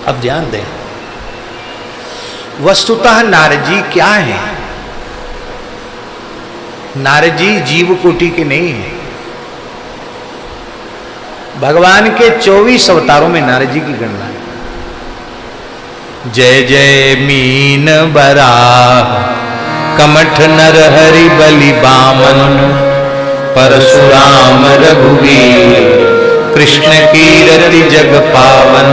अब ध्यान दें, वस्तुतः नारद जी क्या है? नारद जी जीव कोटि के नहीं है। भगवान के 24 अवतारों में नारद जी की गणना है। जय जय मीन बराह कमठ नर हरि बलि बामन, परशुराम रघुवीर कृष्ण कीरति जग पावन,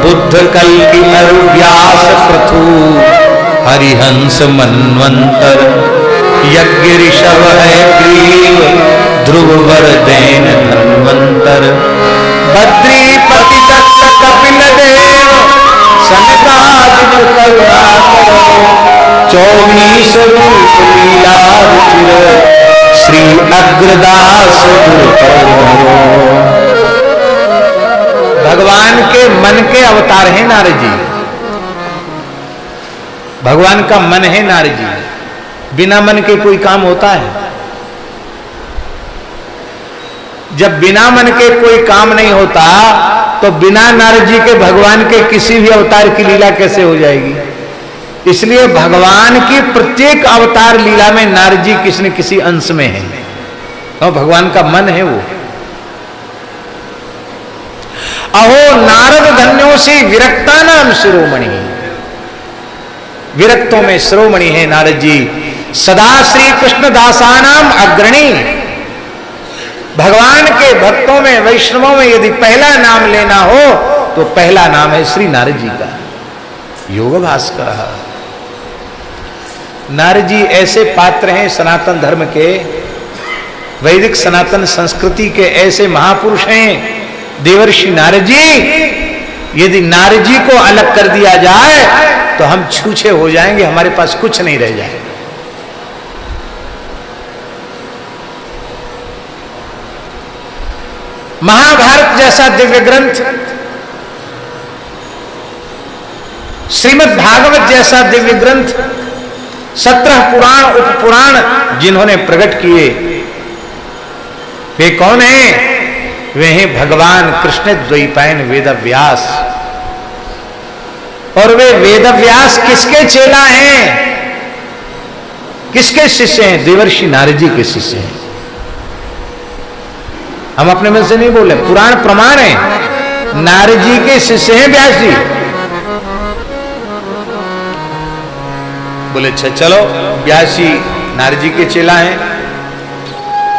बुद्ध कल की अरु व्यास पृथु, हरिहंस मनवंतर, यज्ञ ऋषभ है ग्रीव, ध्रुव वर दैन धन्वंतर, बद्रीपति दत्त कपिल देव, सनकादिक करुणाकर, 24 रूप लीला रुचिर, श्री अग्रदास भगवान के मन के अवतार हैं नारद जी। भगवान का मन है नारद जी। बिना मन के कोई काम होता है? जब बिना मन के कोई काम नहीं होता तो बिना नारद जी के भगवान के किसी भी अवतार की लीला कैसे हो जाएगी? इसलिए भगवान की प्रत्येक अवतार लीला में नारद जी किसी न किसी अंश में है और भगवान का मन है वो। अहो नारद धन्यो से विरक्ता नाम शिरोमणि, विरक्तों में शिरोमणि है नारद जी। सदा श्री कृष्ण दासानाम अग्रणी, भगवान के भक्तों में वैष्णवों में यदि पहला नाम लेना हो तो पहला नाम है श्री नारद जी का। योग भास्कर नारद जी ऐसे पात्र हैं सनातन धर्म के, वैदिक सनातन संस्कृति के ऐसे महापुरुष हैं देवर्षि नारद जी। यदि नारद जी को अलग कर दिया जाए तो हम छूछे हो जाएंगे, हमारे पास कुछ नहीं रह जाएगा। महाभारत जैसा दिव्य ग्रंथ, श्रीमद् भागवत जैसा दिव्य ग्रंथ, 17 पुराण उपपुराण जिन्होंने प्रकट किए, वे कौन हैं? वे हैं भगवान कृष्ण द्वैपायन वेदव्यास। और वे वेदव्यास किसके चेला हैं? किसके शिष्य हैं? देवर्षि नारद जी के शिष्य हैं। हम अपने मन से नहीं बोले, पुराण प्रमाण है। नारद जी के शिष्य हैं व्यास जी। बोले अच्छा चलो, व्यास जी नारद जी के चेला हैं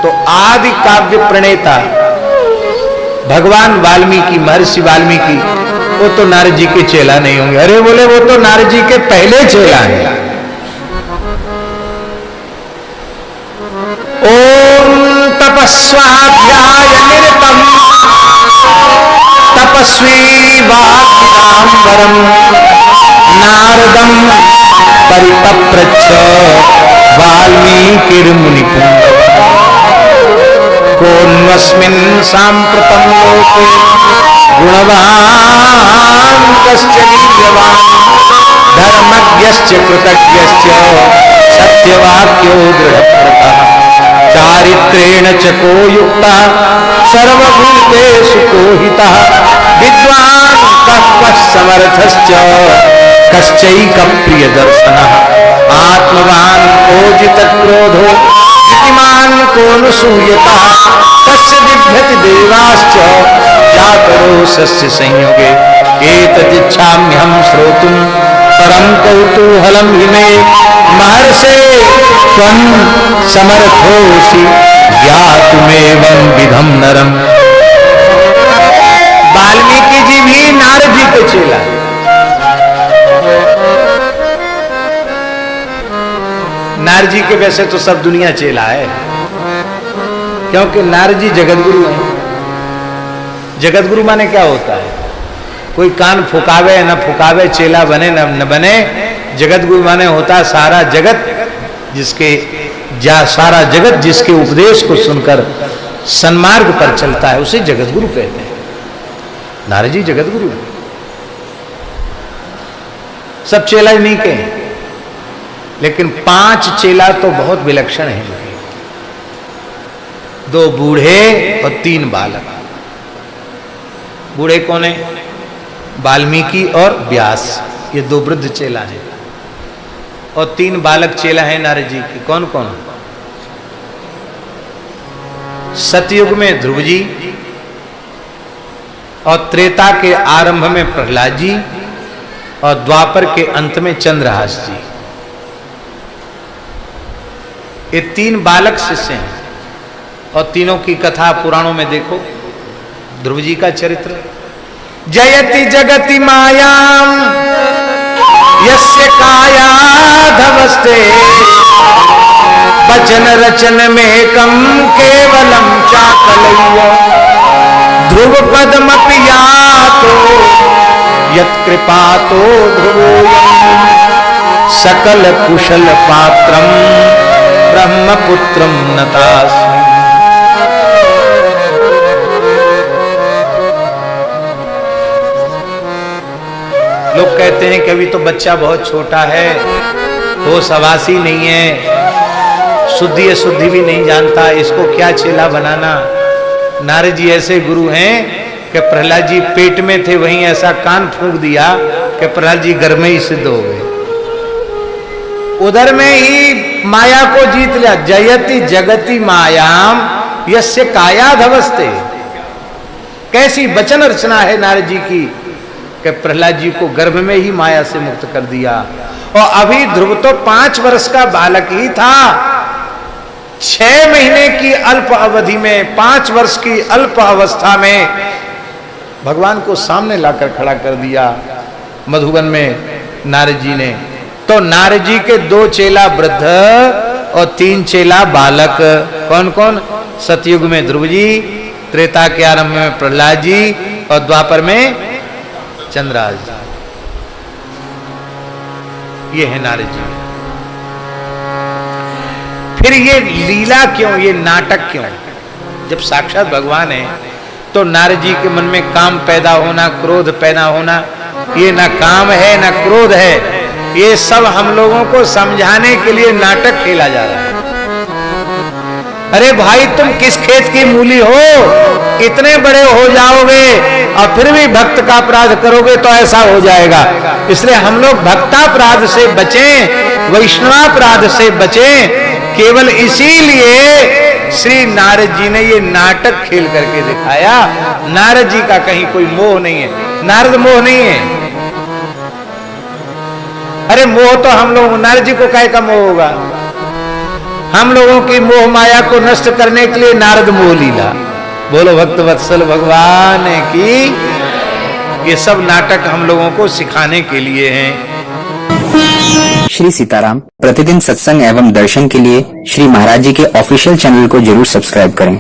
तो आदि काव्य प्रणेता भगवान वाल्मीकि, महर्षि वाल्मीकि, वो तो नारद जी के चेला नहीं होंगे। अरे बोले वो तो नारद जी के पहले चेला हैं। ओम तपस्वाध्याय निरतम तपस्वी वाग्विदाम्बरम नारदम परिपप्रच्छ वाल्मीकिर्मुनिपुंगव कोन्वस्मिन् साम्प्रतं लोके गुणवान् कश्च वीर्यवान् धर्मज्ञश्च कृतज्ञश्च सत्यवाक्यो दृढव्रतः चारित्रेण च को युक्तः सर्वभूतेषु को हितः विद्वान् कः समर्थश्च कश्चैकप्रियदर्शनः आत्मवान् ओजितक्रोधो इतिमान को अनुसूयतः तस्य बिभ्यति देवाश्च जातरोषस्य संयोगे एतदिच्छाम्यहं श्रोतुं परं कौतूहलं हि मे महर्षे त्वं समर्थोऽसि ज्ञातुमेवं विधं नरम्। वाल्मीकि जी भी नारद जी के चेला। नारद जी के वैसे तो सब दुनिया चेला है, क्योंकि नारद जी जगतगुरु हैं। जगतगुरु माने क्या होता है? कोई कान फुकावे न फुकावे, चेला बने न बने, जगतगुरु माने होता है सारा जगत जिसके सारा जगत जिसके उपदेश को सुनकर सन्मार्ग पर चलता है उसे जगतगुरु कहते हैं। नारद जी जगतगुरु हैं। सब चेला नहीं के, लेकिन 5 चेला तो बहुत विलक्षण हैं। 2 बूढ़े और 3 बालक। बूढ़े कौन है? वाल्मीकि और व्यास, ये 2 वृद्ध चेला हैं, और 3 बालक चेला हैं नारद जी के। कौन कौन? सतयुग में ध्रुव जी, और त्रेता के आरंभ में प्रहलाद जी, और द्वापर के अंत में चंद्रहास जी। ये 3 बालक शिष्य हैं, और तीनों की कथा पुराणों में देखो। ध्रुव जी का चरित्र, जयति जगति मायाम यस्य कायाधवस्ते वचन रचन में कम केवलम चाकलय्य ध्रुव पदमपि यातो यत्कृपातो ध्रुवोऽयं सकल कुशल पात्रम ब्रह्मपुत्रम नतास्मि। लोग कहते हैं कि अभी तो बच्चा बहुत छोटा है, होश हवासी नहीं है, शुद्धि अशुद्धि भी नहीं जानता, इसको क्या चेला बनाना। नारद जी ऐसे गुरु हैं कि प्रहलाद जी पेट में थे, वहीं ऐसा कान फूंक दिया कि प्रहलाद जी घर में ही सिद्ध हो गए, उधर में ही माया को जीत लिया। जयति जगति मायाम यस्य कायाधवस्ते। कैसी वचन रचना है नारद जी की कि प्रहलाद जी को गर्भ में ही माया से मुक्त कर दिया। और अभी ध्रुव तो 5 वर्ष का बालक ही था, 6 महीने की अल्प अवधि में, 5 वर्ष की अल्प अवस्था में भगवान को सामने लाकर खड़ा कर दिया मधुबन में नारद जी ने। तो नारद जी के 2 चेला वृद्ध और 3 चेला बालक। कौन कौन? सतयुग में ध्रुव जी, त्रेता के आरंभ में प्रहलाद जी, और द्वापर में चंद्रहास जी। ये है नारद जी। फिर ये लीला क्यों, ये नाटक क्यों? जब साक्षात भगवान है तो नारद जी के मन में काम पैदा होना, क्रोध पैदा होना, ये ना काम है ना क्रोध है, ये सब हम लोगों को समझाने के लिए नाटक खेला जा रहा है। अरे भाई, तुम किस खेत की मूली हो, इतने बड़े हो जाओगे और फिर भी भक्त का अपराध करोगे तो ऐसा हो जाएगा। इसलिए हम लोग भक्तापराध से बचें, वैष्णवापराध से बचें। केवल इसीलिए श्री नारद जी ने ये नाटक खेल करके दिखाया। नारद जी का कहीं कोई मोह नहीं है, नारद मोह नहीं है। अरे मोह तो हम लोग, नारद जी को काहे का मोह होगा? हम लोगों की मोह माया को नष्ट करने के लिए नारद मोह लीला। बोलो भक्त वत्सल भगवान की। ये सब नाटक हम लोगों को सिखाने के लिए हैं। श्री सीताराम प्रतिदिन सत्संग एवं दर्शन के लिए श्री महाराज जी के ऑफिशियल चैनल को जरूर सब्सक्राइब करें।